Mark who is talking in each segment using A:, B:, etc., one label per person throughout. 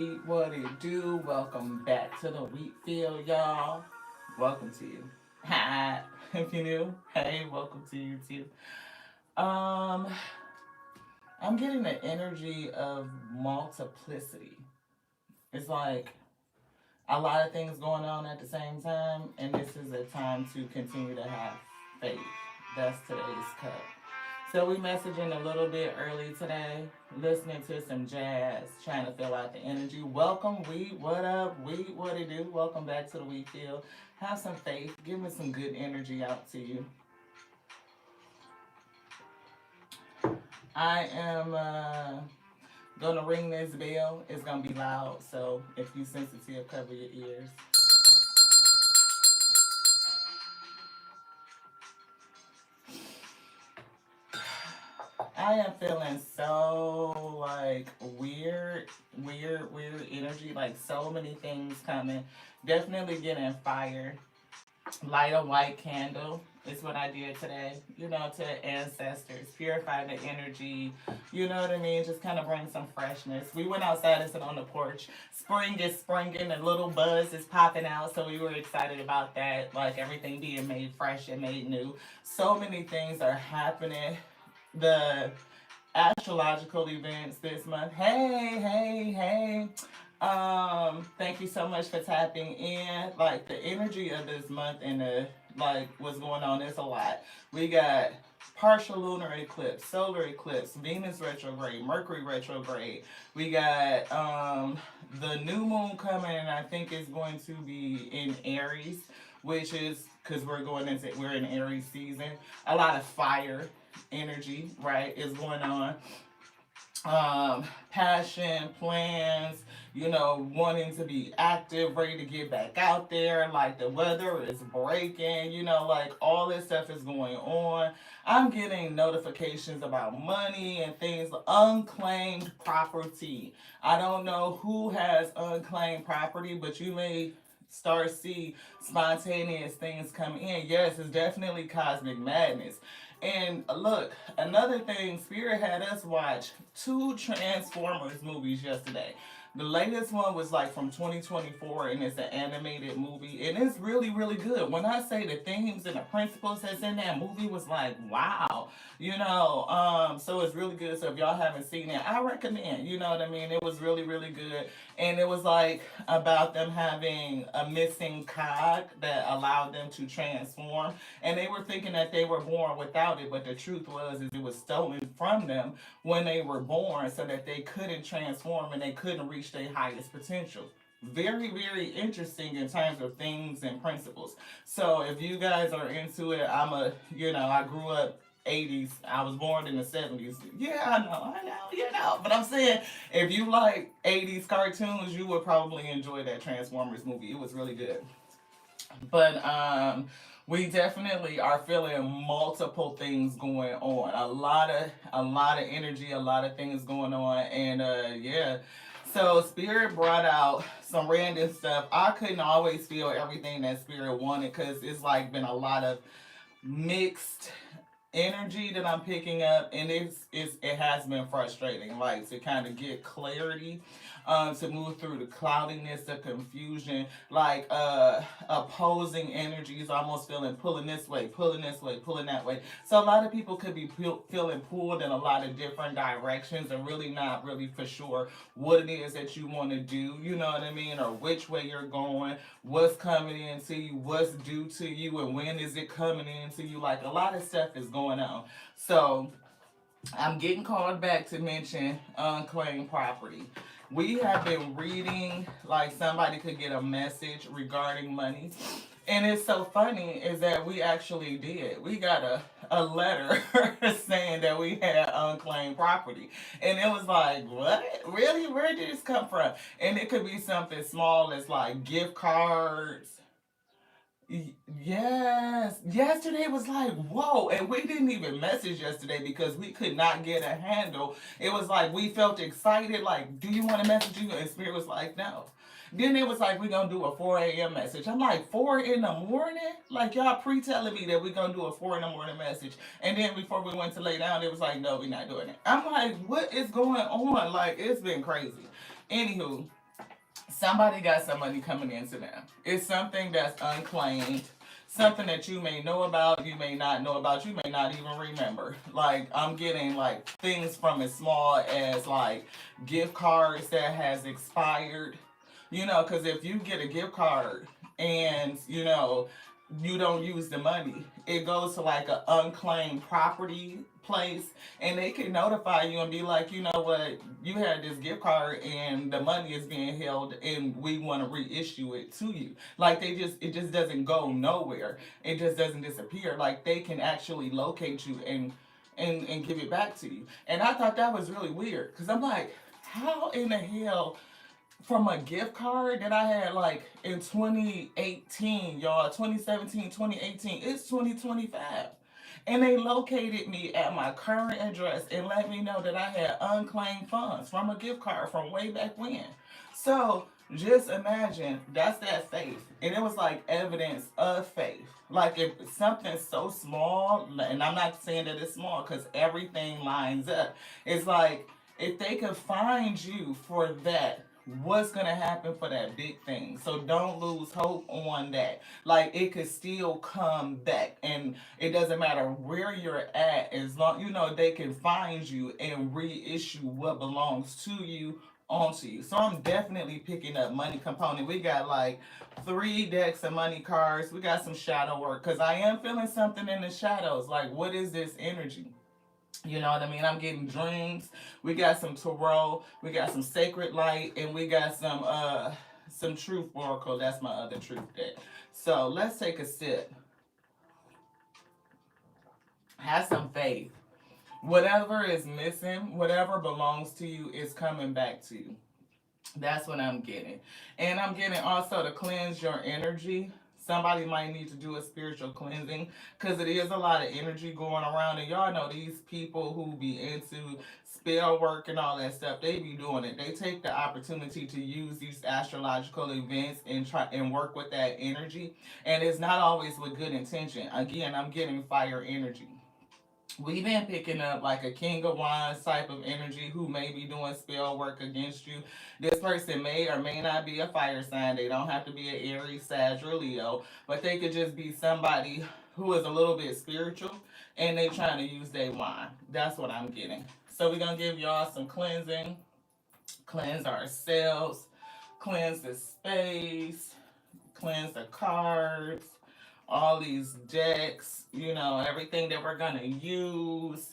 A: What it do? Welcome back to the wheat field, y'all. Welcome to you. Hi. If you're new, hey, welcome to you too. Um, I'm getting the energy of multiplicity. It's like a lot of things going on at the same time, and this is a time to continue to have faith. That's today's cup. So we messaging a little bit early today, listening to some jazz, trying to fill out the energy. Welcome, Wheat. What up, Wheat? What it do? Welcome back to the Wheat Field. Have some faith. Give me some good energy out to you. I am gonna ring this bell. It's gonna be loud, so if you sensitive, cover your ears. I am feeling so like weird energy. Like so many things coming. Definitely getting fire. Light a white candle is what I did today. To ancestors, purify the energy. You know what I mean? Just kind of bring some freshness. We went outside and sit on the porch. Spring is springing, a little buzz is popping out, so we were excited about that. Like everything being made fresh and made new. So many things are happening. The astrological events this month. Hey. Thank you so much for tapping in. Like the energy of this month and the like what's going on is a lot. We got partial lunar eclipse, solar eclipse, Venus retrograde, Mercury retrograde. We got the new moon coming, and I think it's going to be in Aries, which is because we're in Aries season. A lot of fire energy, right, is going on. Passion, plans, wanting to be active, ready to get back out there. Like the weather is breaking, like all this stuff is going on. I'm getting notifications about money and things, unclaimed property. I don't know who has unclaimed property, but you may start see spontaneous things come in. Yes, it's definitely cosmic madness. And look, another thing, Spirit had us watch two Transformers movies yesterday. The latest one was like from 2024, and it's an animated movie, and it's really good. When I say the themes and the principles that's in that movie was like, wow, so it's really good. So if y'all haven't seen it, I recommend. You know what I mean? It was really good, and it was like about them having a missing cog that allowed them to transform, and they were thinking that they were born without it, but the truth was is it was stolen from them when they were born, so that they couldn't transform and they couldn't reach their highest potential. Very interesting in terms of things and principles. So if you guys are into it, I grew up 80s. I was born in the 70s. Yeah, I know. But I'm saying, if you like 80s cartoons, you would probably enjoy that Transformers movie. It was really good. But we definitely are feeling multiple things going on. A lot of energy, a lot of things going on, and yeah. So Spirit brought out some random stuff. I couldn't always feel everything that Spirit wanted, because it's like been a lot of mixed energy that I'm picking up, and it has been frustrating, like to kind of get clarity, to move through the cloudiness, the confusion, like opposing energies, almost feeling pulling this way, pulling that way. So a lot of people could be feeling pulled in a lot of different directions, and really not really for sure what it is that you want to do, you know what I mean, or which way you're going, what's coming into you, what's due to you, and when is it coming into you. Like a lot of stuff is going on. So I'm getting called back to mention unclaimed property. We have been reading like somebody could get a message regarding money. And it's so funny is that we actually did. We got a letter saying that we had unclaimed property. And it was like, what? Really? Where did this come from? And it could be something small as like gift cards. Yes. Yesterday was like, whoa. And we didn't even message yesterday because we could not get a handle. It was like we felt excited, like, do you want to message you? And Spirit was like, no. Then it was like, we're going to do a 4 a.m. message. I'm like, 4 in the morning? Like, y'all pre-telling me that we're going to do a 4 in the morning message. And then before we went to lay down, it was like, no, we're not doing it. I'm like, what is going on? Like, it's been crazy. Anywho, Somebody got some money coming into them. It's something that's unclaimed, something that you may know about, you may not know about, you may not even remember. Like I'm getting like things from as small as like gift cards that has expired. Because if you get a gift card and you don't use the money, it goes to like an unclaimed property place, and they can notify you and be like, you know what, you had this gift card and the money is being held and we want to reissue it to you. Like it just doesn't go nowhere. It just doesn't disappear. Like they can actually locate you and give it back to you. And I thought that was really weird because I'm like, how in the hell from a gift card that I had like in 2018, y'all, 2017, 2018, it's 2025. And they located me at my current address and let me know that I had unclaimed funds from a gift card from way back when. So just imagine that's that faith. And it was like evidence of faith. Like if something so small, and I'm not saying that it's small because everything lines up. It's like if they could find you for that, what's gonna happen for that big thing? So don't lose hope on that. Like it could still come back, and it doesn't matter where you're at, as long they can find you and reissue what belongs to you onto you. So I'm definitely picking up money component. We got like 3 decks of money cards. We got some shadow work because I am feeling something in the shadows. Like what is this energy? You know what I mean? I'm getting dreams. We got some tarot. We got some sacred light, and we got some truth oracle. That's my other truth deck. So let's take a sip. Have some faith. Whatever is missing, whatever belongs to you, is coming back to you. That's what I'm getting. And I'm getting also to cleanse your energy. Somebody might need to do a spiritual cleansing because it is a lot of energy going around. And y'all know these people who be into spell work and all that stuff, they be doing it. They take the opportunity to use these astrological events and try and work with that energy. And it's not always with good intention. Again, I'm getting fire energy. We've been picking up like a King of Wands type of energy who may be doing spell work against you. This person may or may not be a fire sign. They don't have to be an Aries, Sag, or Leo, but they could just be somebody who is a little bit spiritual and they trying to use their wand. That's what I'm getting. So we're going to give y'all some cleansing, cleanse ourselves, cleanse the space, cleanse the cards, all these decks, everything that we're gonna use.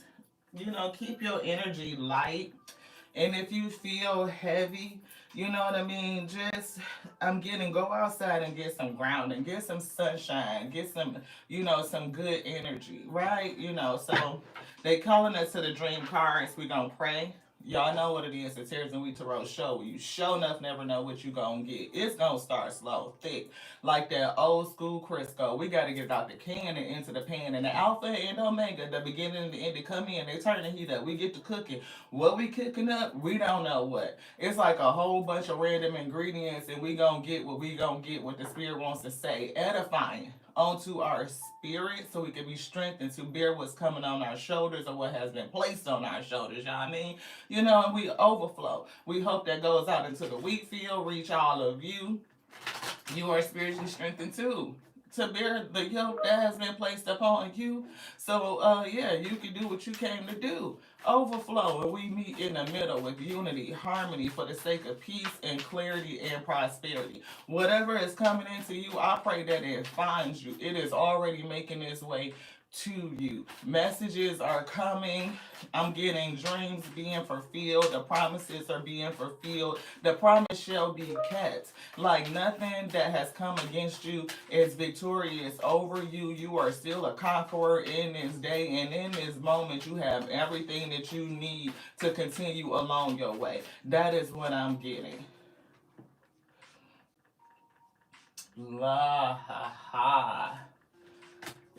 A: Keep your energy light. And if you feel heavy, you know what I mean? Just, go outside and get some grounding, get some sunshine, get some, some good energy, right? So they calling us to the dream cards. We gonna pray. Y'all know what it is. The Tears and Wheat Tarot show. Where you show enough never know what you gonna get. It's gonna start slow, thick, like that old school Crisco. We gotta get it out the can and into the pan. And the Alpha and Omega, the beginning and the end, they come in. They turn the heat up. We get to cooking. What we cooking up, we don't know what. It's like a whole bunch of random ingredients, and we gonna get what we gonna get. What the spirit wants to say, edifying onto our spirit so we can be strengthened to bear what's coming on our shoulders or what has been placed on our shoulders. You know what I mean? And we overflow. We hope that goes out into the wheat field, reach all of you. You are spiritually strengthened too to bear the yoke that has been placed upon you. So, yeah, you can do what you came to do. Overflow, and we meet in the middle with unity, harmony for the sake of peace and clarity and prosperity. Whatever is coming into you, I pray that it finds you. It is already making its way to you. Messages are coming. I'm getting dreams being fulfilled. The promises are being fulfilled. The promise shall be kept. Like nothing that has come against you is victorious over you. You are still a conqueror in this day, and in this moment you have everything that you need to continue along your way. That is what I'm getting. La ha ha.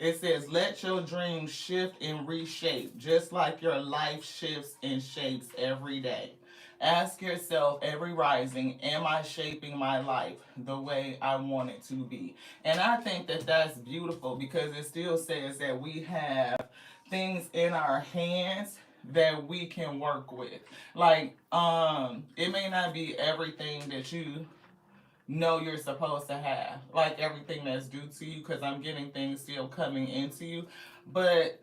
A: It says, let your dreams shift and reshape, just like your life shifts and shapes every day. Ask yourself every rising, am I shaping my life the way I want it to be? And I think that that's beautiful because it still says that we have things in our hands that we can work with. Like, it may not be everything that you know you're supposed to have. Like everything that's due to you, because I'm getting things still coming into you. But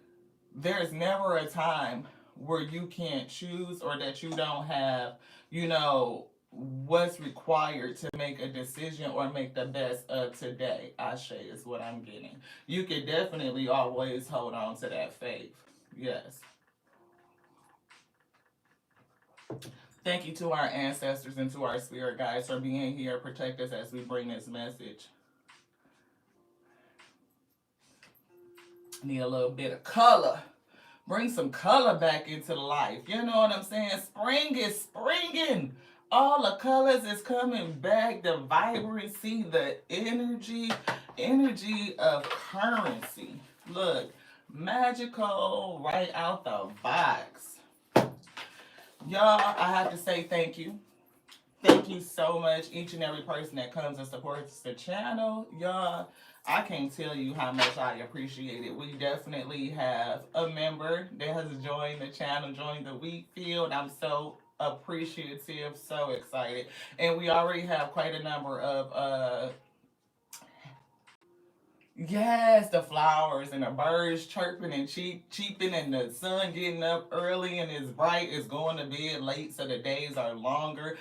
A: there's never a time where you can't choose or that you don't have, you know, what's required to make a decision or make the best of today. Ashe is what I'm getting. You can definitely always hold on to that faith. Yes. Thank you to our ancestors and to our spirit guides for being here. Protect us as we bring this message. Need a little bit of color. Bring some color back into life. You know what I'm saying? Spring is springing. All the colors is coming back. The vibrancy, the energy of currency. Look, magical right out the box. Y'all, I have to say thank you. Thank you so much, each and every person that comes and supports the channel. Y'all, I can't tell you how much I appreciate it. We definitely have a member that has joined the channel, joined the wheat field. I'm so appreciative, so excited. And we already have quite a number of yes, the flowers and the birds chirping and cheeping, and the sun getting up early and it's bright. It's going to bed late, so the days are longer.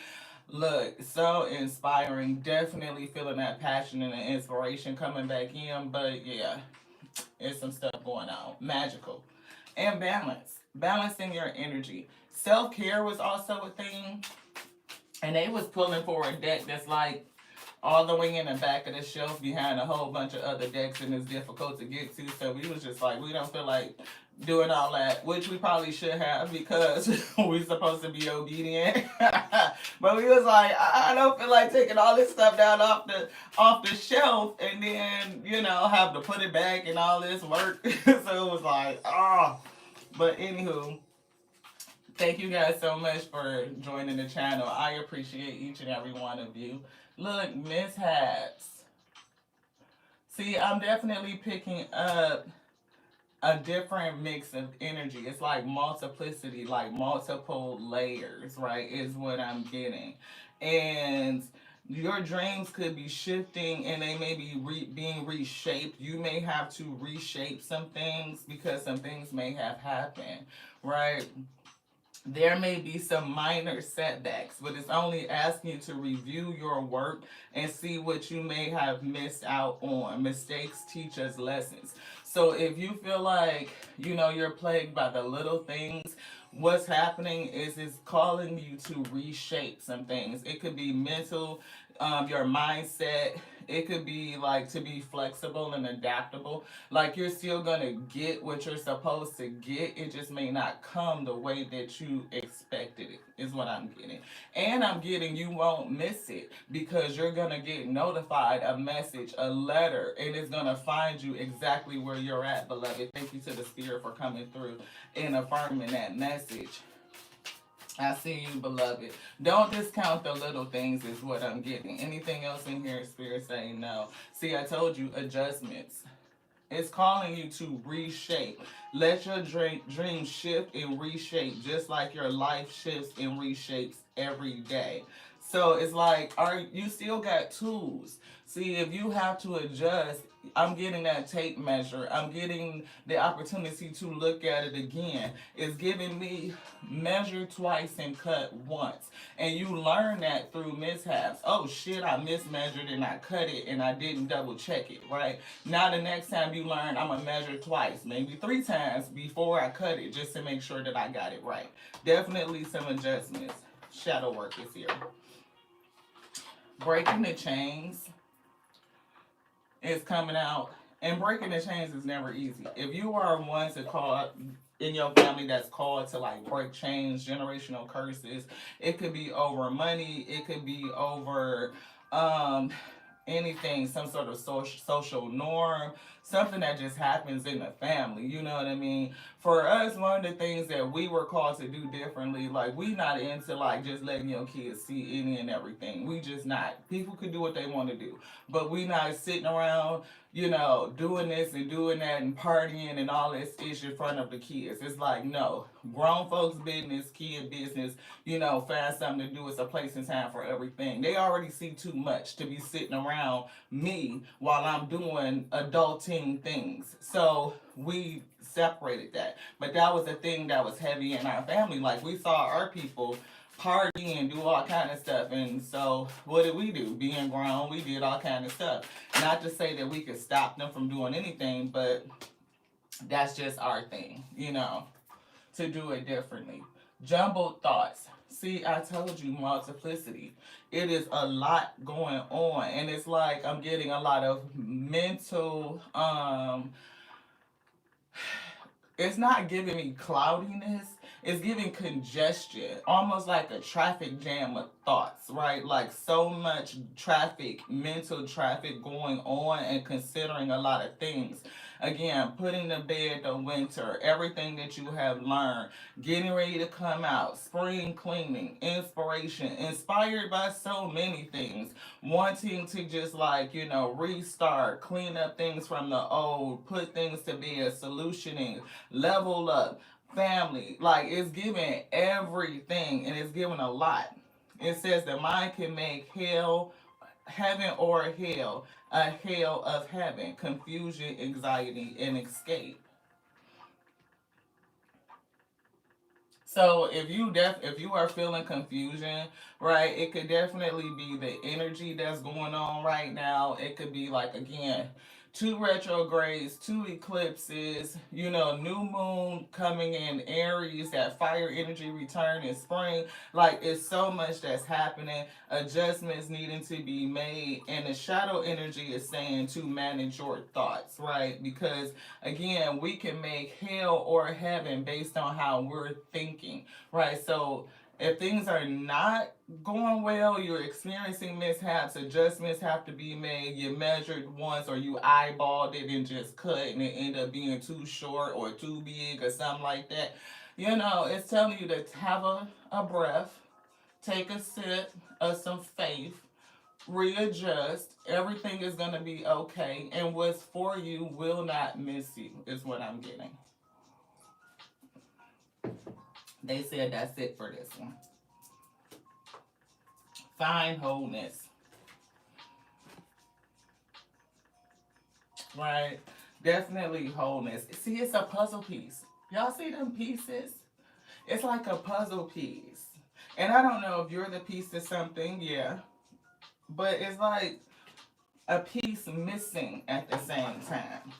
A: Look, so inspiring. Definitely feeling that passion and the inspiration coming back in. But yeah, it's some stuff going on. Magical. And balance. Balancing your energy. Self care was also a thing. And they was pulling for a deck that's like all the way in the back of the shelf behind a whole bunch of other decks, and it's difficult to get to. So we was just like, we don't feel like doing all that, which we probably should have because we're supposed to be obedient. But we was like, I don't feel like taking all this stuff down off the shelf and then, you know, have to put it back and all this work. So it was like, oh. But anywho, thank you guys so much for joining the channel. I appreciate each and every one of you. Look, mishaps. See, I'm definitely picking up a different mix of energy. It's like multiplicity, like multiple layers, right? Is what I'm getting. And your dreams could be shifting and they may be being reshaped. You may have to reshape some things because some things may have happened, right? There may be some minor setbacks, but it's only asking you to review your work and see what you may have missed out on. Mistakes teach us lessons. So if you feel like, you know, you're plagued by the little things, what's happening is it's calling you to reshape some things. It could be mental, your mindset. It could be like to be flexible and adaptable. Like you're still gonna get what you're supposed to get. It just may not come the way that you expected it, is what I'm getting. And I'm getting you won't miss it because you're gonna get notified, a message, a letter, and it's gonna find you exactly where you're at, beloved. Thank you to the spirit for coming through and affirming that message. I see you, beloved. Don't discount the little things, is what I'm getting. Anything else in here, Spirit saying no. See, I told you, adjustments. It's calling you to reshape. Let your dream shift and reshape, just like your life shifts and reshapes every day. So it's like, are you still got tools? See, if you have to adjust, I'm getting that tape measure. I'm getting the opportunity to look at it again. It's giving me measure twice and cut once. And you learn that through mishaps. Oh shit, I mismeasured and I cut it and I didn't double check it, right? Now the next time you learn, I'm gonna measure twice, maybe 3 times before I cut it, just to make sure that I got it right. Definitely some adjustments. Shadow work is here. Breaking the chains is coming out. And breaking the chains is never easy. If you are one to call in your family that's called to like break chains, generational curses, it could be over money, it could be over anything, some sort of social norm, something that just happens in the family. You know what I mean? For us, one of the things that we were called to do differently, like we not into like just letting your kids see any and everything. We just not. People could do what they want to do, but we not sitting around, doing this and doing that and partying and all this ish in front of the kids. It's like, no, grown folks' business, kid business, find something to do. It's a place and time for everything. They already see too much to be sitting around me while I'm doing adulting things. So we separated that. But that was a thing that was heavy in our family. Like we saw our people party and do all kind of stuff. And so what did we do? Being grown, we did all kind of stuff. Not to say that we could stop them from doing anything, but that's just our thing, to do it differently. Jumbled thoughts. See, I told you multiplicity. It is a lot going on, and it's like I'm getting a lot of mental it's not giving me cloudiness. It's giving congestion, almost like a traffic jam of thoughts, right? Like so much traffic, mental traffic going on and considering a lot of things. Again, putting to bed the winter, everything that you have learned, getting ready to come out, spring cleaning, inspiration, inspired by so many things, wanting to just like, restart, clean up things from the old, put things to bed, solutioning, level up, family. Like it's giving everything and it's giving a lot. It says the mind can make hell, heaven or hell, a hell of heaven, confusion, anxiety, and escape. So if you are feeling confusion, right, it could definitely be the energy that's going on right now. It could be like again, two retrogrades, two eclipses, new moon coming in Aries, that fire energy return in spring. Like it's so much that's happening, adjustments needing to be made, and the shadow energy is saying to manage your thoughts, right? Because again, we can make hell or heaven based on how we're thinking, right? So if things are not going well, you're experiencing mishaps, adjustments have to be made, you measured once or you eyeballed it and just cut and it ended up being too short or too big or something like that. It's telling you to have a breath, take a sip of some faith, readjust. Everything is going to be okay. And what's for you will not miss you, is what I'm getting. They said that's it for this one. Find wholeness. Right? Definitely wholeness. See, it's a puzzle piece. Y'all see them pieces? It's like a puzzle piece. And I don't know if you're the piece to something, yeah. But it's like a piece missing at the same time.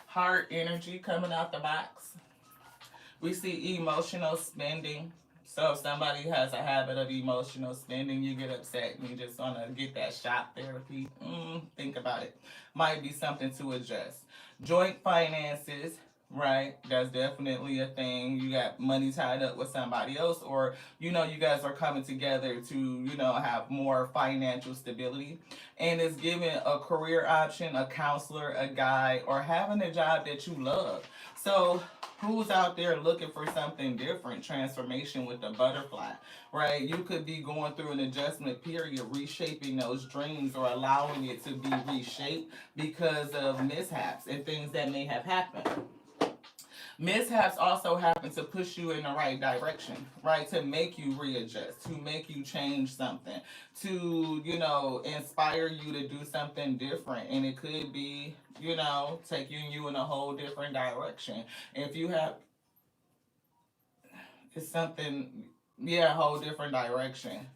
A: Heart energy coming out the box. We see emotional spending. So if somebody has a habit of emotional spending, you get upset and you just want to get that shop therapy. Think about it. Might be something to adjust. Joint finances, right? That's definitely a thing. You got money tied up with somebody else, or you guys are coming together to have more financial stability, and it's giving a career option, a counselor, a guide, or having a job that you love. So who's out there looking for something different? Transformation with the butterfly, right? You could be going through an adjustment period, reshaping those dreams or allowing it to be reshaped because of mishaps and things that may have happened. Mishaps also happen to push you in the right direction, right? To make you readjust, to make you change something, to, inspire you to do something different. And it could be, taking you in a whole different direction. If you have, it's something, yeah, a whole different direction.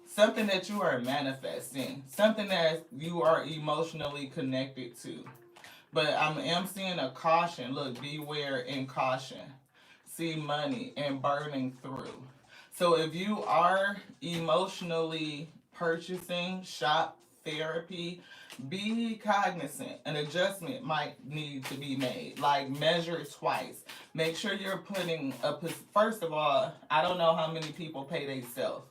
A: Something that you are manifesting, something that you are emotionally connected to. But I'm seeing a caution. Look, beware and caution. See money and burning through. So if you are emotionally purchasing shop therapy, be cognizant. An adjustment might need to be made. Like measure twice. Make sure you're putting a. First of all, I don't know how many people pay themselves.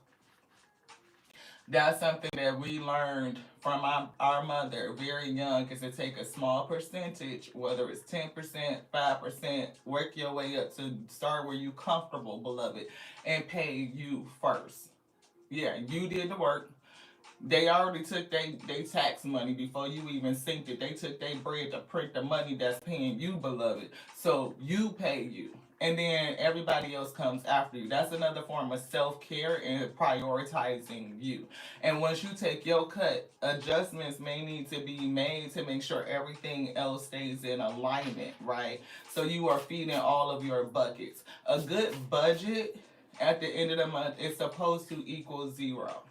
A: That's something that we learned from our mother very young, is to take a small percentage, whether it's 10%, 5%, work your way up to start where you comfortable, beloved, and pay you first. Yeah, you did the work. They already took they tax money before you even synced it. They took their bread to print the money that's paying you, beloved. So you pay you. And then everybody else comes after you. That's another form of self care and prioritizing you. And once you take your cut, adjustments may need to be made to make sure everything else stays in alignment, right? So you are feeding all of your buckets. A good budget at the end of the month is supposed to equal zero.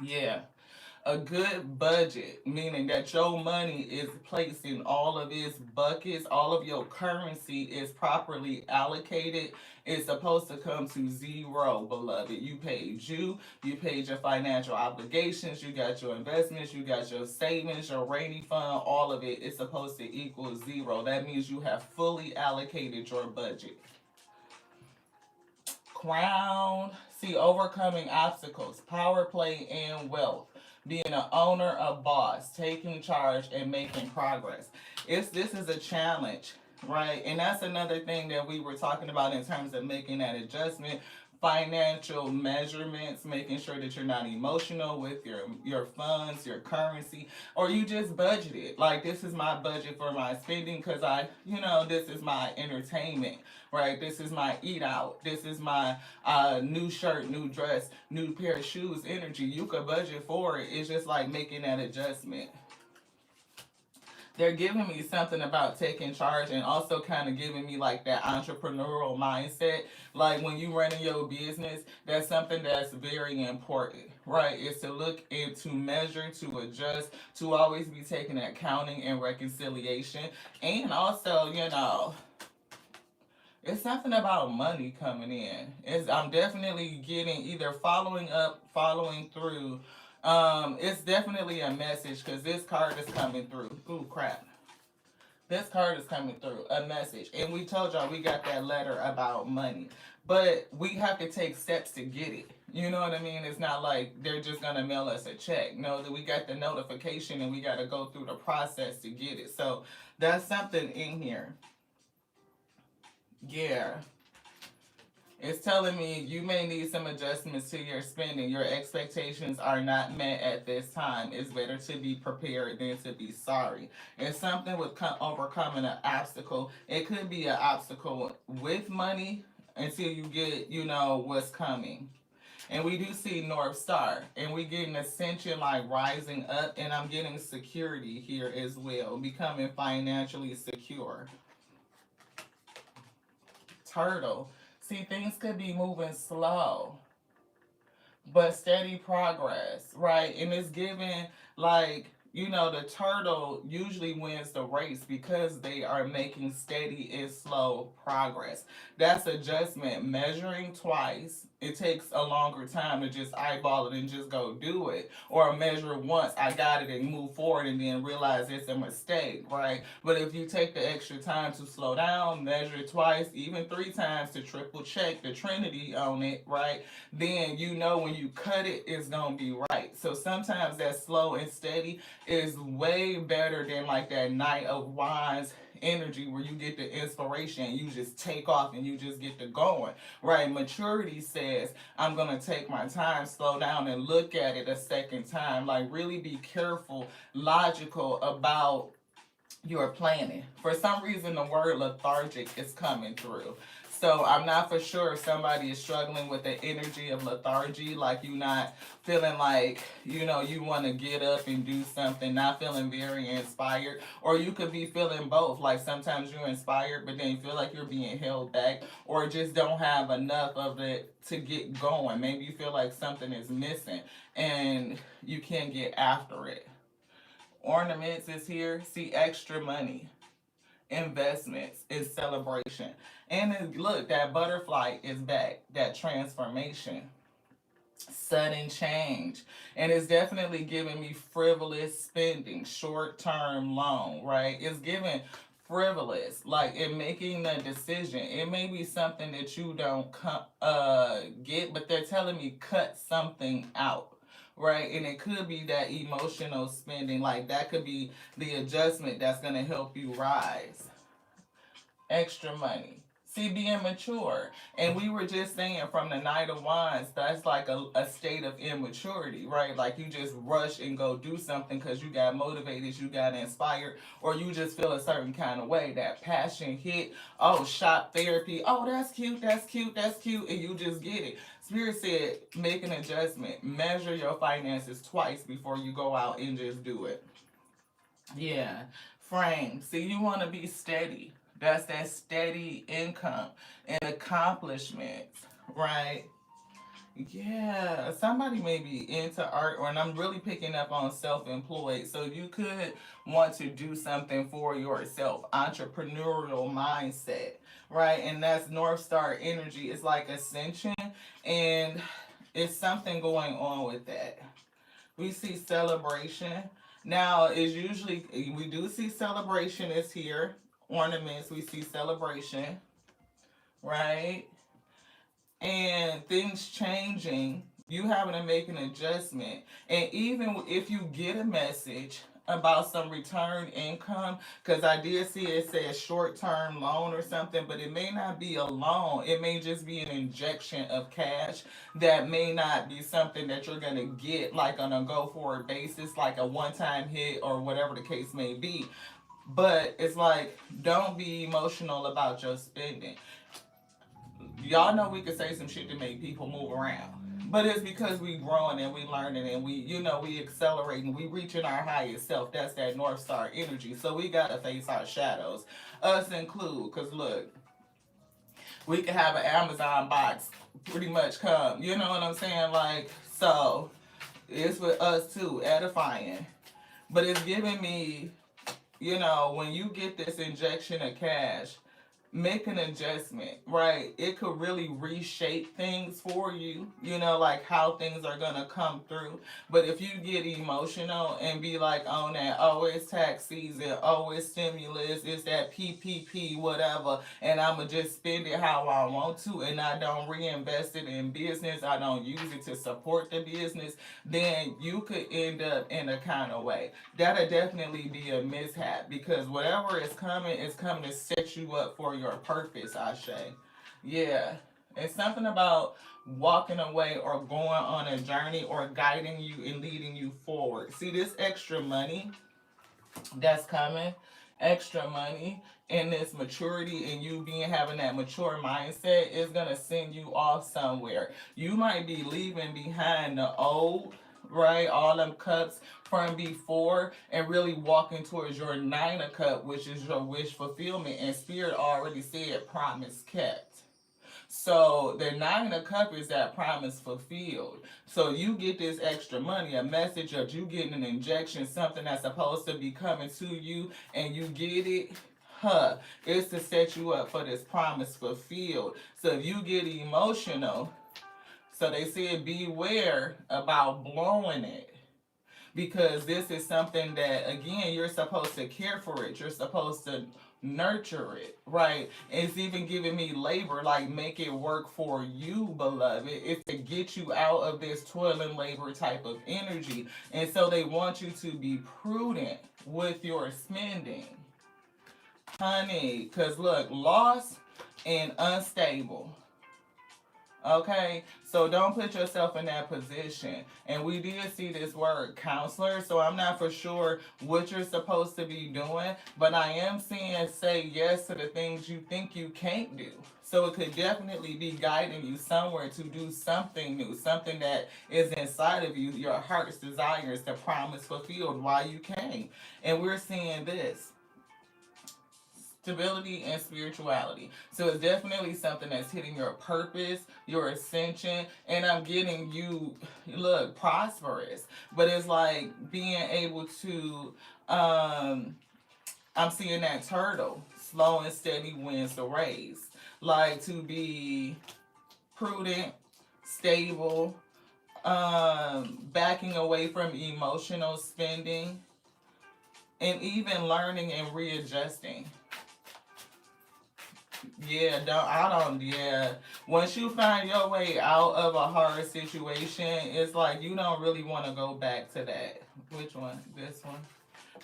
A: Yeah, a good budget, meaning that your money is placed in all of its buckets, all of your currency is properly allocated. It's supposed to come to zero, beloved. You paid your financial obligations, you got your investments, you got your savings, your rainy fund, all of it is supposed to equal zero. That means you have fully allocated your budget. Crown. See, overcoming obstacles, power play, and wealth. Being an owner, a boss, taking charge, and making progress. This is a challenge, right? And that's another thing that we were talking about in terms of making that adjustment. Financial measurements, making sure that you're not emotional with your funds, your currency, or you just budget it. Like, this is my budget for my spending because this is my entertainment, right? This is my eat out. This is my new shirt, new dress, new pair of shoes energy. You could budget for it. It's just like making that adjustment. They're giving me something about taking charge and also kind of giving me like that entrepreneurial mindset. Like when you running your business, that's something that's very important, right? Is to look and to measure, to adjust, to always be taking accounting and reconciliation. And also, it's something about money coming in. I'm definitely getting either following up, following through. It's definitely a message because this card is coming through. Ooh, crap. This card is coming through, a message. And we told y'all we got that letter about money. But we have to take steps to get it. You know what I mean? It's not like they're just going to mail us a check. No, that we got the notification and we got to go through the process to get it. So that's something in here. Yeah. It's telling me you may need some adjustments to your spending. Your expectations are not met at this time. It's better to be prepared than to be sorry. It's something with overcoming an obstacle. It could be an obstacle with money until you get, what's coming. And we do see North Star. And we getting ascension, like rising up. And I'm getting security here as well. Becoming financially secure. Turtle. See, things could be moving slow, but steady progress, right? And it's given like, the turtle usually wins the race because they are making steady and slow progress. That's adjustment. Measuring twice, it takes a longer time to just eyeball it and just go do it. Or measure once, I got it, and move forward and then realize it's a mistake, right? But if you take the extra time to slow down, measure twice, even three times to triple check the trinity on it, right? Then when you cut it, it's gonna be right. So sometimes that slow and steady is way better than like that Knight of Wands energy where you get the inspiration and you just take off and you just get to going, right? Maturity says I'm gonna take my time, slow down, and look at it a second time. Like, really be careful, logical about your planning. For some reason, the word lethargic is coming through. So I'm not for sure if somebody is struggling with the energy of lethargy, like you not feeling like, you want to get up and do something, not feeling very inspired. Or you could be feeling both. Like sometimes you're inspired, but then you feel like you're being held back or just don't have enough of it to get going. Maybe you feel like something is missing and you can't get after it. Ornaments is here. See, extra money, investments is celebration. And look, that butterfly is back. That transformation, sudden change. And it's definitely giving me frivolous spending, short term loan, right? It's giving frivolous, like in making the decision. It may be something that you don't get, but they're telling me cut something out. right? And it could be that emotional spending, like that could be the adjustment that's going to help you rise. Extra money. See, being mature. And we were just saying from the Knight of Wands, that's like a state of immaturity, right? Like you just rush and go do something because you got motivated, you got inspired, or you just feel a certain kind of way. That passion hit, oh, shop therapy, oh, that's cute, that's cute, that's cute, and you just get it. Spirit said, make an adjustment. Measure your finances twice before you go out and just do it. Yeah. Frame. See, you want to be steady. That's that steady income and accomplishments, right? Yeah, somebody may be into art, or and I'm really picking up on self-employed. So you could want to do something for yourself, entrepreneurial mindset, right? And that's North Star energy. It's like ascension, and it's something going on with that. We see celebration. Now, is usually we do see celebration is here. Ornaments, we see celebration, right? And things changing, you having to make an adjustment. And even if you get a message about some return income, because I did see it say a short term loan or something, but it may not be a loan. It may just be an injection of cash that may not be something that you're going to get like on a go forward basis, like a one time hit or whatever the case may be. But it's like, don't be emotional about your spending. Y'all know we could say some shit to make people move around. But it's because we growing and we learning and we accelerating, we reaching our highest self. That's that North Star energy. So we gotta face our shadows. Us include, cause look, we can have an Amazon box pretty much come. You know what I'm saying? Like, so it's with us too, edifying. But it's giving me, when you get this injection of cash, make an adjustment, right? It could really reshape things for you, like how things are gonna come through. But if you get emotional and be like on that, oh, it's tax season, oh, it's stimulus, it's that PPP, whatever, and I'ma just spend it how I want to, and I don't reinvest it in business, I don't use it to support the business, then you could end up in a kind of way. That'll definitely be a mishap because whatever is coming to set you up for your purpose, Ashe. Yeah. It's something about walking away or going on a journey or guiding you and leading you forward. See this extra money that's coming, extra money and this maturity and you being having that mature mindset is gonna send you off somewhere. You might be leaving behind the old, right? All them cups from before and really walking towards your nine of cup, which is your wish fulfillment. And spirit already said promise kept. So the nine of cup is that promise fulfilled. So you get this extra money, a message of you getting an injection, something that's supposed to be coming to you, and you get it. It's to set you up for this promise fulfilled. So if you get emotional, so they said beware about blowing it because this is something that again you're supposed to care for it. You're supposed to nurture it, right? It's even giving me labor, like make it work for you, beloved. It's to get you out of this toil and labor type of energy. And so they want you to be prudent with your spending. Honey, because look, lost and unstable. Okay, so don't put yourself in that position. And we did see this word counselor, so I'm not for sure what you're supposed to be doing, but I am seeing say yes to the things you think you can't do. So it could definitely be guiding you somewhere to do something new, something that is inside of you, your heart's desires, the promise fulfilled while you came. And we're seeing this stability and spirituality. So it's definitely something that's hitting your purpose, your ascension, and I'm getting you look prosperous. But it's like being able to I'm seeing that turtle, slow and steady wins the race. Like to be prudent, stable, backing away from emotional spending, and even learning and readjusting. Yeah, yeah. Once you find your way out of a hard situation, it's like you don't really want to go back to that. Which one? This one?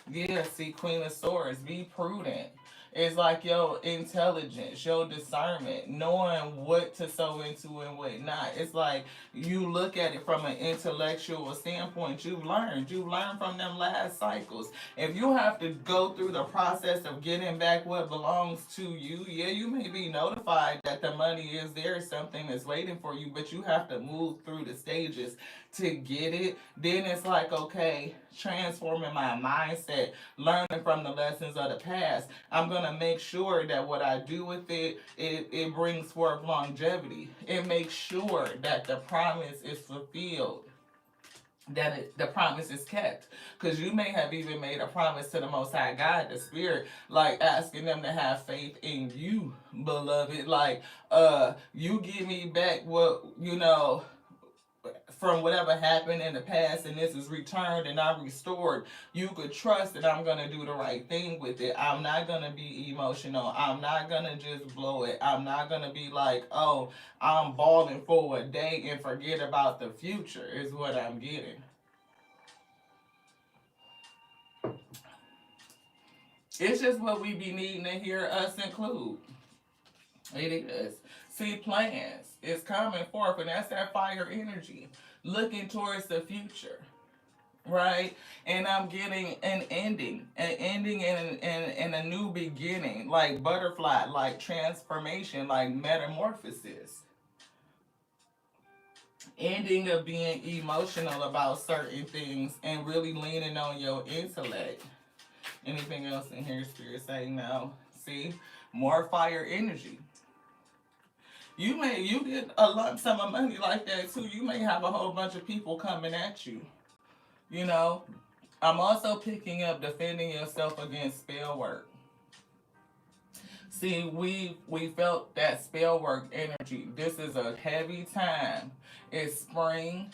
A: Yeah, see, Queen of Swords, be prudent. It's like your intelligence, your discernment, knowing what to sow into and what not. It's like you look at it from an intellectual standpoint. You've learned from them last cycles. If you have to go through the process of getting back what belongs to you, yeah, you may be notified that the money is there, something is waiting for you, but you have to move through the stages to get it. Then it's like, okay, transforming my mindset, learning from the lessons of the past. I'm gonna make sure that what I do with it brings forth longevity. It makes sure that the promise is fulfilled, that the promise is kept. Because you may have even made a promise to the Most High God, the Spirit, like asking them to have faith in you, beloved. Like, you give me back what, from whatever happened in the past, and this is returned and I'm restored. You could trust that I'm gonna do the right thing with it. I'm not gonna be emotional. I'm not gonna just blow it. I'm not gonna be like, oh, I'm balling for a day and forget about the future, is what I'm getting. It's just what we be needing to hear us include. It is. See, plans is coming forth, and that's that fire energy, looking towards the future, right? And I'm getting an ending and a new beginning, like butterfly, like transformation, like metamorphosis. Ending of being emotional about certain things and really leaning on your intellect. Anything else in here, Spirit saying no? See, more fire energy. You get a lump sum of money like that too. You may have a whole bunch of people coming at you. You know, I'm also picking up defending yourself against spell work. See, we felt that spell work energy. This is a heavy time. It's spring,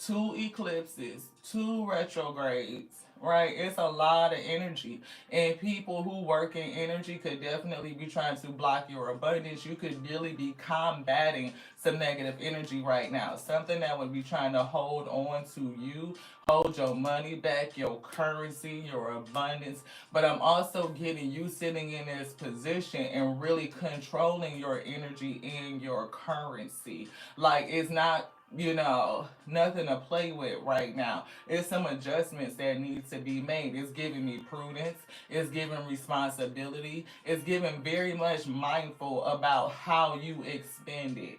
A: two eclipses, two retrogrades, right? It's a lot of energy. And people who work in energy could definitely be trying to block your abundance. You could really be combating some negative energy right now. Something that would be trying to hold on to you, hold your money back, your currency, your abundance. But I'm also getting you sitting in this position and really controlling your energy and your currency. Like, it's not, nothing to play with right now. It's some adjustments that need to be made. It's giving me prudence. It's giving responsibility. It's giving very much mindful about how you expend it.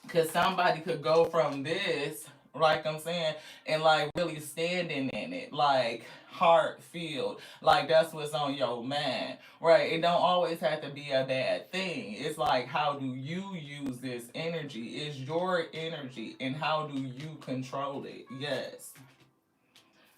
A: Because somebody could go from this, like I'm saying, and like really standing in it, like heart filled, like that's what's on your mind, right? It don't always have to be a bad thing. It's like, how do you use this energy? It's your energy, and how do you control it? Yes.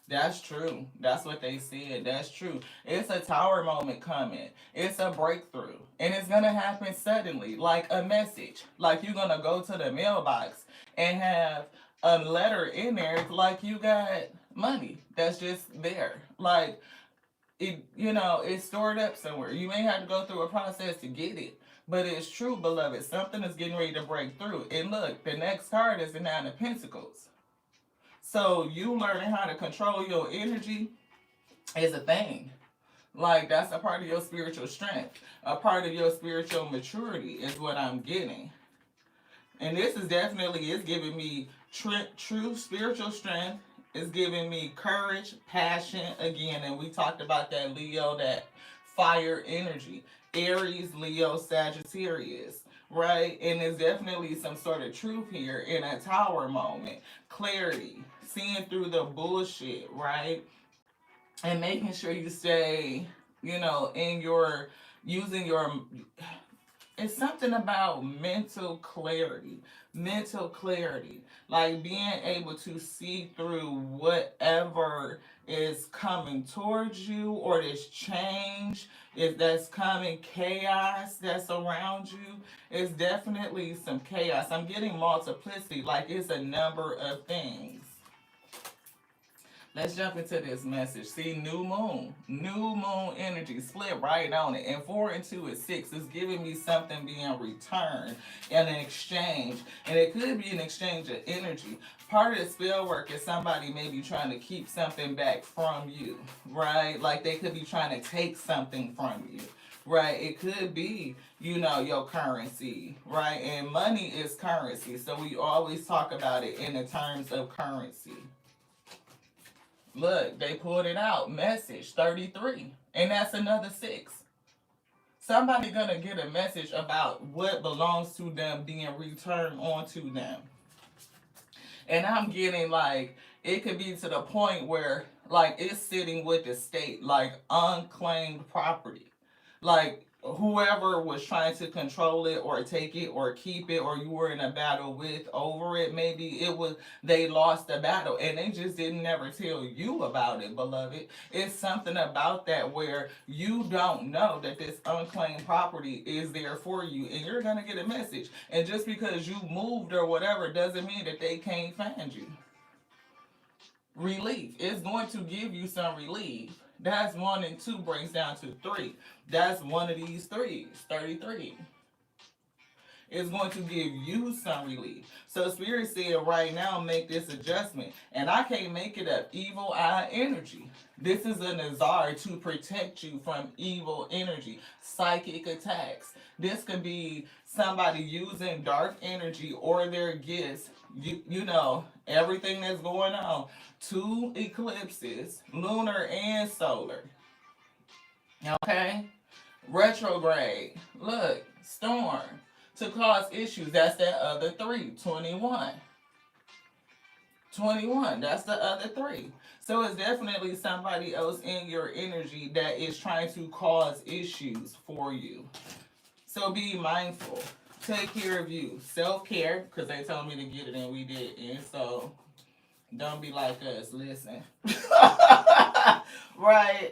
A: That's true. That's what they said. That's true. It's a tower moment coming. It's a breakthrough. And it's going to happen suddenly, like a message. Like you're going to go to the mailbox and have a letter in there like you got money that's just there. Like, it's stored up somewhere. You may have to go through a process to get it. But it's true, beloved. Something is getting ready to break through. And look, the next card is the Nine of Pentacles. So you learning how to control your energy is a thing. Like that's a part of your spiritual strength. A part of your spiritual maturity is what I'm getting. And this is definitely, it's giving me true spiritual strength. It's giving me courage, passion again. And we talked about that Leo, that fire energy. Aries, Leo, Sagittarius, right? And there's definitely some sort of truth here in a tower moment. Clarity, seeing through the bullshit, right? And making sure you stay, in your, using your, it's something about mental clarity. Mental clarity. Like being able to see through whatever is coming towards you, or this change, if that's coming, chaos that's around you. It's definitely some chaos. I'm getting multiplicity, like it's a number of things. Let's jump into this message. See, new moon energy, split right on it. And 4 and 2 is 6. It's giving me something being returned in an exchange. And it could be an exchange of energy. Part of the spell work is somebody maybe trying to keep something back from you, right? Like they could be trying to take something from you. Right, it could be, your currency, right? And money is currency, so we always talk about it in the terms of currency. Look, they pulled it out. Message 33. And that's another 6. Somebody gonna get a message about what belongs to them being returned onto them. And I'm getting like, it could be to the point where like it's sitting with the state, like unclaimed property. Like whoever was trying to control it or take it or keep it, or you were in a battle with over it, maybe it was they lost the battle and they just didn't never tell you about it, beloved. It's something about that where you don't know that this unclaimed property is there for you, and you're gonna get a message. And just because you moved or whatever doesn't mean that they can't find you. Relief. It's going to give you some relief. That's 1 and 2 breaks down to 3. That's one of these threes, 33. It's going to give you some relief. So Spirit said right now, make this adjustment. And I can't make it up. Evil eye energy. This is a Nazar to protect you from evil energy, psychic attacks. This could be somebody using dark energy or their gifts. You know, everything that's going on. 2 eclipses, lunar and solar. Okay? Retrograde. Look, storm. To cause issues. That's that other 3. 21. 21. That's the other 3. So it's definitely somebody else in your energy that is trying to cause issues for you. So be mindful. Take care of you. Self-care, because they told me to get it and we did. And so don't be like us. Listen. Right.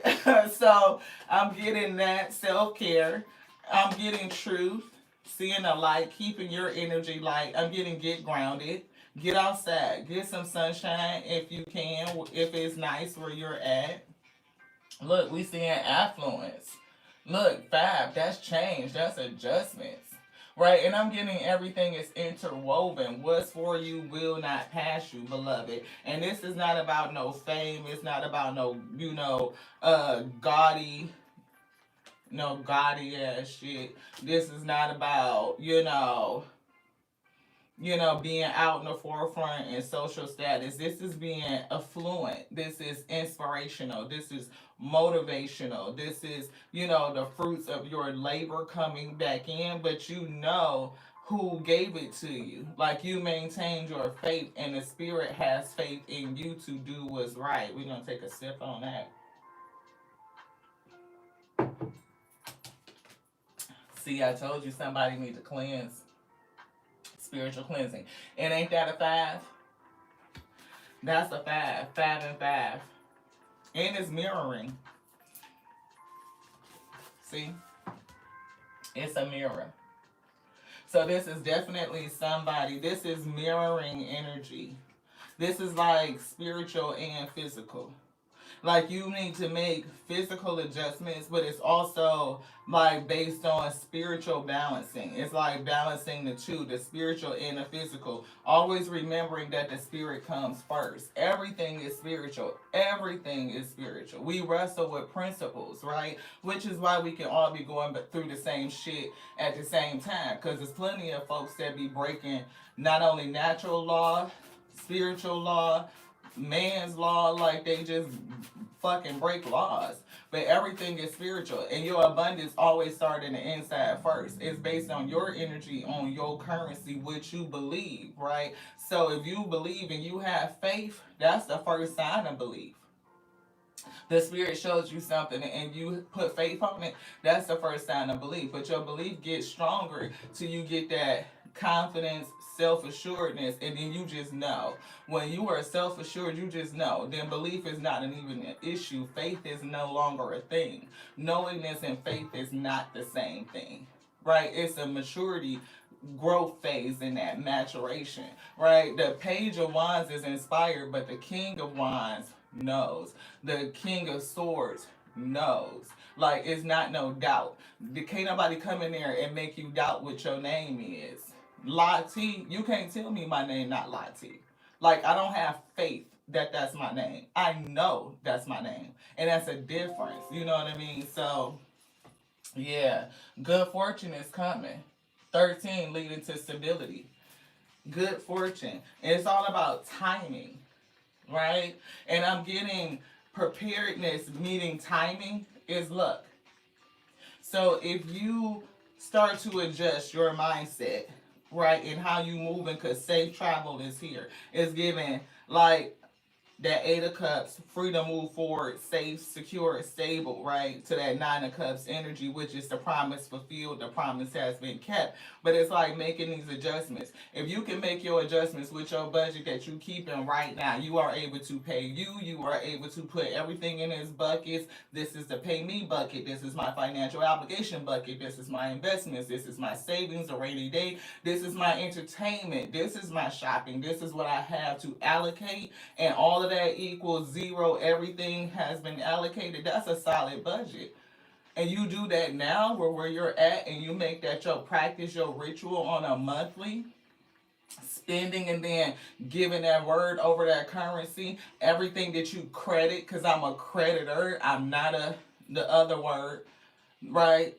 A: So I'm getting that self-care. I'm getting truth. Seeing the light. Keeping your energy light. I'm getting get grounded. Get outside. Get some sunshine if you can. If it's nice where you're at. Look, we seeing affluence. Look, 5. That's change. That's adjustments. Right, and I'm getting everything is interwoven. What's for you will not pass you, beloved. And this is not about no fame. It's not about no, gaudy, no gaudy ass shit. This is not about, being out in the forefront and social status. This is being affluent. This is inspirational. This is motivational. This is, the fruits of your labor coming back in, but you know who gave it to you. Like you maintained your faith, and the spirit has faith in you to do what's right. We're going to take a sip on that. See, I told you somebody need to cleanse. Spiritual cleansing. And ain't that a 5? That's a 5. 5 and 5. And it's mirroring. See? It's a mirror. So this is definitely somebody. This is mirroring energy. This is like spiritual and physical. Like you need to make physical adjustments, but it's also like based on spiritual balancing. It's like balancing the two, the spiritual and the physical. Always remembering that the spirit comes first. Everything is spiritual. Everything is spiritual. We wrestle with principles, right? Which is why we can all be going through the same shit at the same time. Because there's plenty of folks that be breaking not only natural law, spiritual law, man's law, like they just fucking break laws. But everything is spiritual, and your abundance always starts in the inside first. It's based on your energy, on your currency, what you believe, right? So if you believe and you have faith, that's the first sign of belief. The spirit shows you something and you put faith on it, that's the first sign of belief. But your belief gets stronger till you get that confidence, self-assuredness, and then you just know. When you are self-assured, you just know. Then belief is not even an issue. Faith is no longer a thing. Knowingness and faith is not the same thing, right? It's a maturity growth phase in that maturation, right? The Page of Wands is inspired, but the King of Wands knows. The King of Swords knows. Like, it's not no doubt. Can't nobody come in there and make you doubt what your name is. Lati, you can't tell me my name not Lati. Like, I don't have faith that that's my name. I know that's my name. And that's a difference. You know what I mean? So, yeah, good fortune is coming. 13 leading to stability. Good fortune. And it's all about timing, right? And I'm getting preparedness, meaning timing is luck. So if you start to adjust your mindset, right, and how you moving, because safe travel is here. It's given like that Eight of Cups, free to move forward, safe, secure, stable, right? To that Nine of Cups energy, which is the promise fulfilled, the promise has been kept. But it's like making these adjustments. If you can make your adjustments with your budget that you keeping right now, you are able to pay you are able to put everything in its buckets. This is the pay me bucket, this is my financial obligation bucket, this is my investments, this is my savings, a rainy day, this is my entertainment, this is my shopping, this is what I have to allocate, and all of that equals zero. Everything has been allocated. That's a solid budget. And you do that now where you're at, and you make that your practice, your ritual on a monthly spending, and then giving that word over that currency, everything that you credit, because I'm a creditor, I'm not the other word, right?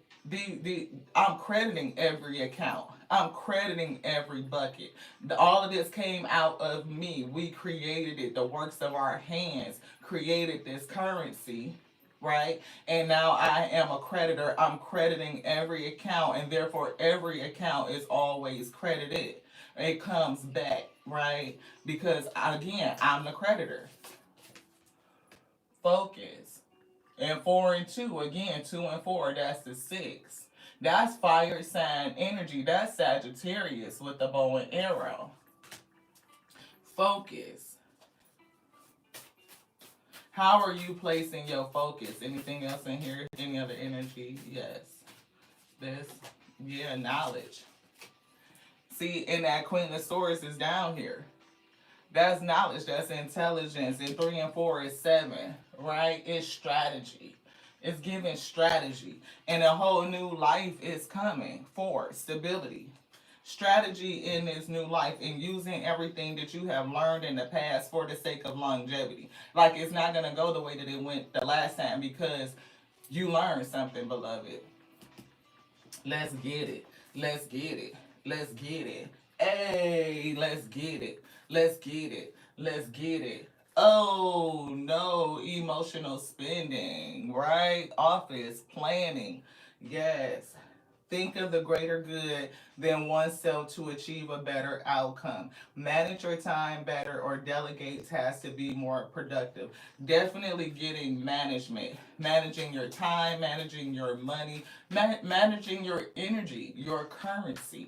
A: I'm crediting every account. I'm crediting every bucket. All of this came out of me. We created it. The works of our hands created this currency, right? And now I am a creditor. I'm crediting every account, and therefore every account is always credited. It comes back, right? Because again, I'm the creditor. Focus. And 4 and 2, again, 2 and 4, that's the 6. That's fire sign energy. That's Sagittarius with the bow and arrow. Focus. How are you placing your focus? Anything else in here? Any other energy? Yes. This, yeah, knowledge. See, and that Queen of Swords is down here. That's knowledge, that's intelligence. And 3 and 4 is 7, right? It's strategy. It's giving strategy. And a whole new life is coming. 4, stability. Strategy in this new life, and using everything that you have learned in the past for the sake of longevity. Like, it's not going to go the way that it went the last time, because you learned something, beloved. Let's get it. Let's get it. Let's get it. Hey, let's get it. Let's get it. Let's get it. Oh no, emotional spending, right? Office planning. Yes. Think of the greater good than oneself to achieve a better outcome. Manage your time better or delegate tasks to be more productive. Definitely getting management. Managing your time, managing your money, managing your energy, your currency.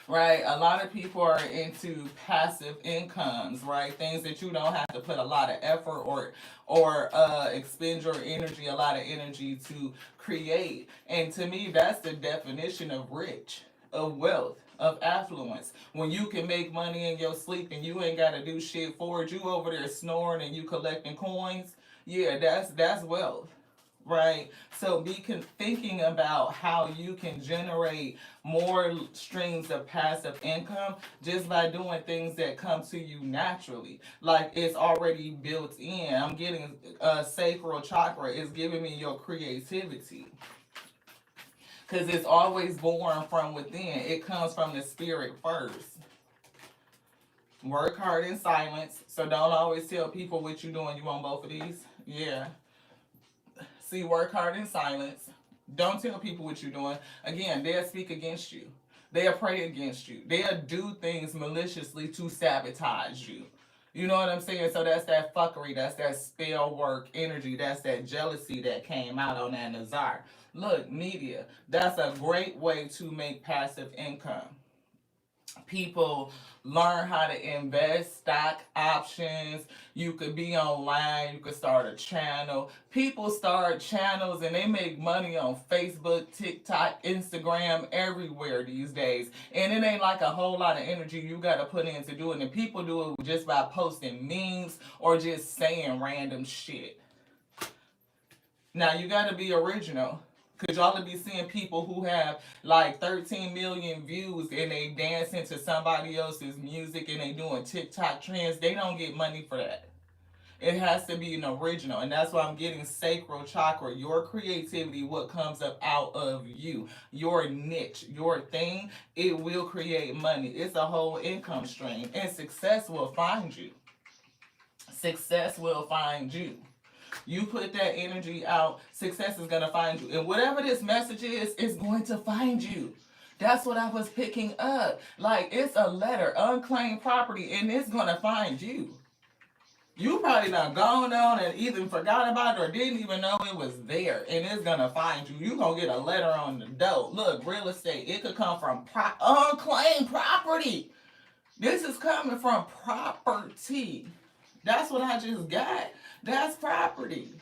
A: Right, a lot of people are into passive incomes, right? Things that you don't have to put a lot of effort or expend your energy, a lot of energy to create. And to me, that's the definition of rich, of wealth, of affluence. When you can make money in your sleep and you ain't got to do shit for it, you over there snoring and you collecting coins. Yeah, that's wealth, right? So thinking about how you can generate more streams of passive income just by doing things that come to you naturally. Like, it's already built in. I'm getting sacral chakra. It's giving me your creativity. Because it's always born from within. It comes from the spirit first. Work hard in silence. So don't always tell people what you're doing. You want both of these? Yeah. See, work hard in silence. Don't tell people what you're doing. Again, they'll speak against you. They'll pray against you. They'll do things maliciously to sabotage you. You know what I'm saying? So that's that fuckery. That's that spell work energy. That's that jealousy that came out on that Nazar. Look, media. That's a great way to make passive income. People learn how to invest, stock options. You could be online, you could start a channel. People start channels and they make money on Facebook, TikTok, Instagram, everywhere these days. And it ain't like a whole lot of energy you got to put into doing it. And people do it just by posting memes or just saying random shit. Now you got to be original. Cause y'all will be seeing people who have like 13 million views and they dancing to somebody else's music and they doing TikTok trends. They don't get money for that. It has to be an original. And that's why I'm getting sacral chakra. Your creativity, what comes up out of you. Your niche, your thing, it will create money. It's a whole income stream. And success will find you. Success will find you. You put that energy out, success is going to find you. And whatever this message is, it's going to find you. That's what I was picking up. Like, it's a letter, unclaimed property, and it's going to find you. You probably done gone on and either forgot about it or didn't even know it was there, and it's going to find you. You going to get a letter on the door. Look, real estate, it could come from unclaimed property. This is coming from property. That's what I just got. That's property.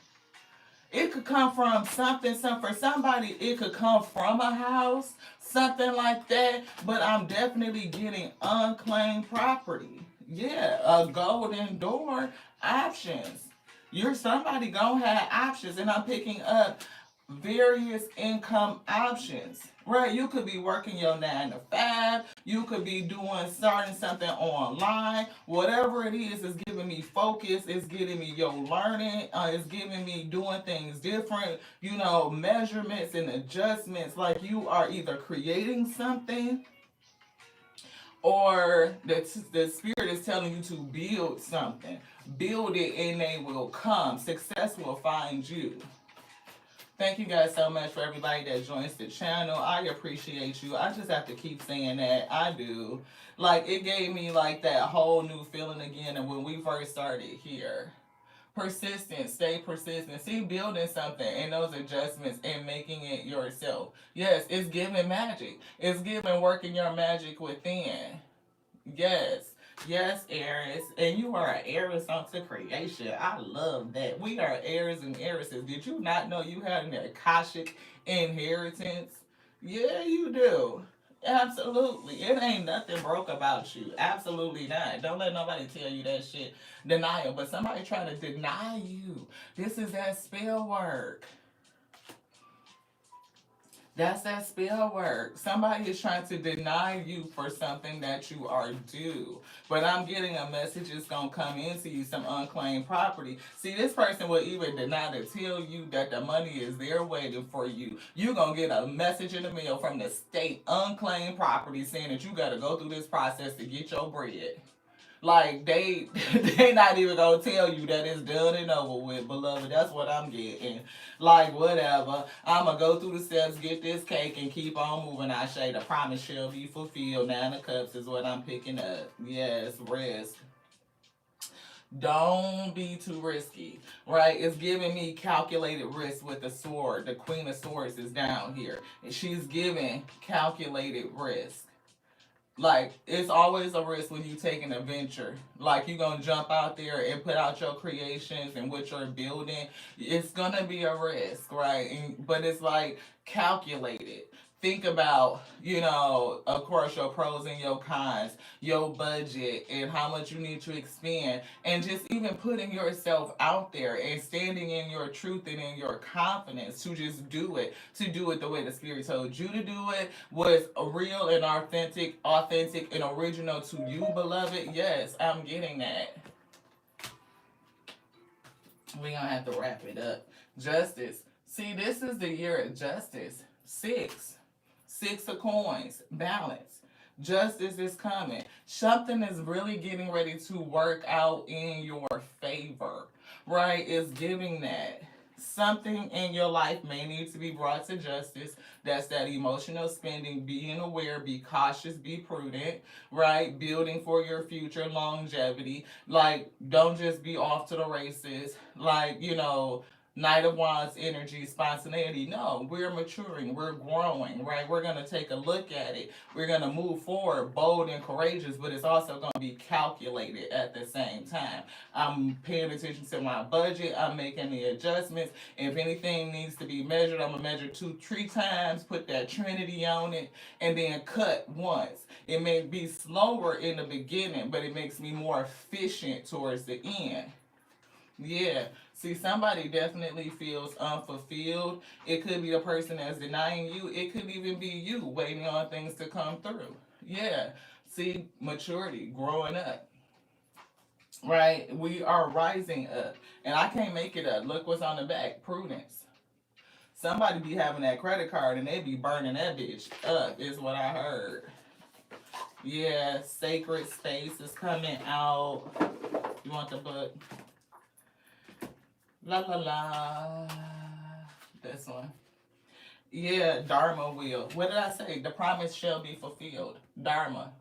A: It could come from something, for somebody, it could come from a house, something like that. But I'm definitely getting unclaimed property. Yeah, a golden door, options. You're somebody gonna have options, and I'm picking up various income options. Right, you could be working your 9 to 5. You could be starting something online. Whatever it is giving me focus. It's giving me your learning. It's giving me doing things different. Measurements and adjustments. Like you are either creating something, or the spirit is telling you to build something. Build it, and they will come. Success will find you. Thank you guys so much for everybody that joins the channel. I appreciate you. I just have to keep saying that. I do. Like, it gave me like that whole new feeling again. And when we first started here, persistent, stay persistent. See, building something and those adjustments and making it yourself. Yes, it's giving magic. It's giving working your magic within. Yes. Yes, Aries. And you are an heiress unto creation. I love that. We are heirs and heiresses. Did you not know you had an Akashic inheritance? Yeah, you do. Absolutely. It ain't nothing broke about you. Absolutely not. Don't let nobody tell you that shit. Denial. But somebody trying to deny you. This is that spell work. That's that spell work. Somebody is trying to deny you for something that you are due. But I'm getting a message is going to come into you, some unclaimed property. See, this person will even deny to tell you that the money is there waiting for you. You're going to get a message in the mail from the state, unclaimed property, saying that you got to go through this process to get your bread. Like they not even gonna tell you that it's done and over with, beloved. That's what I'm getting. Like whatever. I'ma go through the steps, get this cake, and keep on moving. I say the promise shall be fulfilled. 9 of Cups is what I'm picking up. Yes, risk. Don't be too risky, right? It's giving me calculated risk with the sword. The Queen of Swords is down here, and she's giving calculated risk. Like, it's always a risk when you take an adventure. Like, you're gonna jump out there and put out your creations and what you're building. It's gonna be a risk, right? But it's like calculated. Think about, of course, your pros and your cons, your budget, and how much you need to expend, and just even putting yourself out there and standing in your truth and in your confidence to just to do it the way the Spirit told you to do it, was real and authentic and original to you, beloved. Yes, I'm getting that. We're gonna have to wrap it up. Justice. See, this is the year of justice. 6 of coins. Balance. Justice is coming. Something is really getting ready to work out in your favor. Right? It's giving that. Something in your life may need to be brought to justice. That's that emotional spending, being aware, be cautious, be prudent, right? Building for your future longevity. Like, don't just be off to the races. Like, Knight of Wands energy, spontaneity. No, we're maturing, we're growing, right? We're going to take a look at it. We're going to move forward, bold and courageous, but it's also going to be calculated at the same time. I'm paying attention to my budget. I'm making the adjustments. If anything needs to be measured, I'm going to measure 2, 3 times, put that trinity on it, and then cut once. It may be slower in the beginning, but it makes me more efficient towards the end. Yeah. See, somebody definitely feels unfulfilled. It could be the person that's denying you. It could even be you waiting on things to come through. Yeah. See, maturity, growing up. Right? We are rising up. And I can't make it up. Look what's on the back. Prudence. Somebody be having that credit card and they be burning that bitch up, is what I heard. Yeah, sacred space is coming out. You want the book? La la la. This one. Yeah, Dharma will. What did I say? The promise shall be fulfilled. Dharma.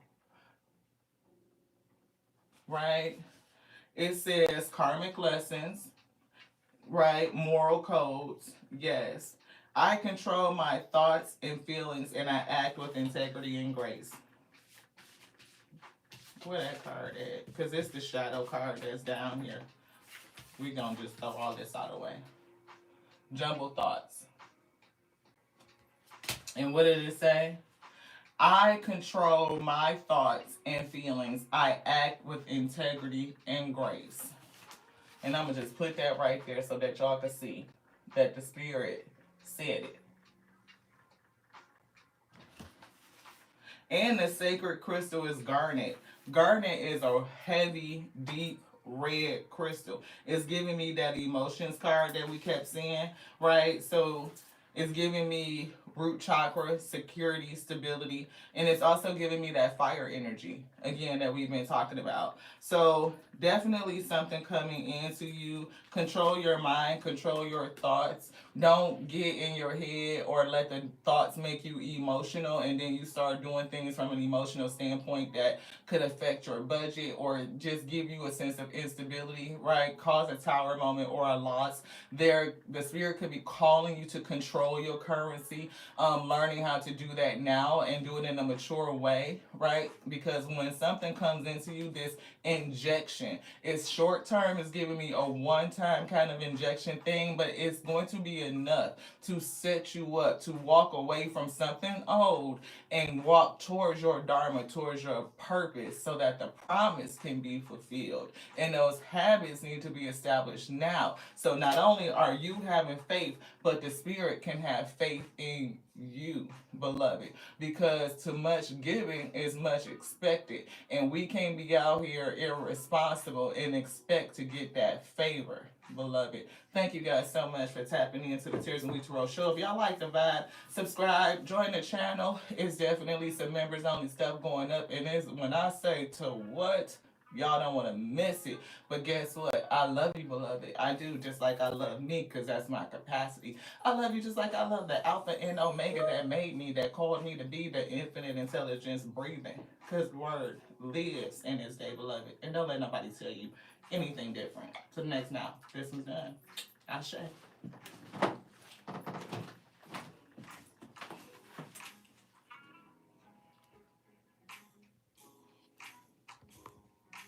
A: Right? It says karmic lessons. Right? Moral codes. Yes. I control my thoughts and feelings and I act with integrity and grace. Where that card at? Because it's the shadow card that's down here. We're going to just throw all this out of the way. Jumble thoughts. And what did it say? I control my thoughts and feelings. I act with integrity and grace. And I'm going to just put that right there so that y'all can see that the Spirit said it. And the sacred crystal is garnet. Garnet is a heavy, deep, red crystal. It's giving me that emotions card that we kept seeing, right? So it's giving me root chakra, security, stability, and it's also giving me that fire energy, again, that we've been talking about. So definitely something coming into you. Control your mind, control your thoughts. Don't get in your head or let the thoughts make you emotional and then you start doing things from an emotional standpoint that could affect your budget or just give you a sense of instability, right? Cause a tower moment or a loss. The Spirit could be calling you to control your currency, learning how to do that now and do it in a mature way, right? Because when something comes into you, this injection, it's short term, it's giving me a one-time kind of injection thing, but it's going to be enough to set you up to walk away from something old and walk towards your dharma, towards your purpose, so that the promise can be fulfilled. And those habits need to be established now. So not only are you having faith, but the Spirit can have faith in you, beloved, because too much giving is much expected, and we can't be out here irresponsible and expect to get that favor, beloved. Thank you guys so much for tapping into the Tears and We Tarot show. If y'all like the vibe, subscribe, join the channel. It's definitely some members only stuff going up, and it's when I say to what, y'all don't want to miss it. But guess what? I love you, beloved. I do, just like I love me, because that's my capacity. I love you just like I love the Alpha and Omega that made me, that called me to be the infinite intelligence breathing. Because the word lives in this day, beloved. And don't let nobody tell you anything different. To the next now. This is done. Ashe.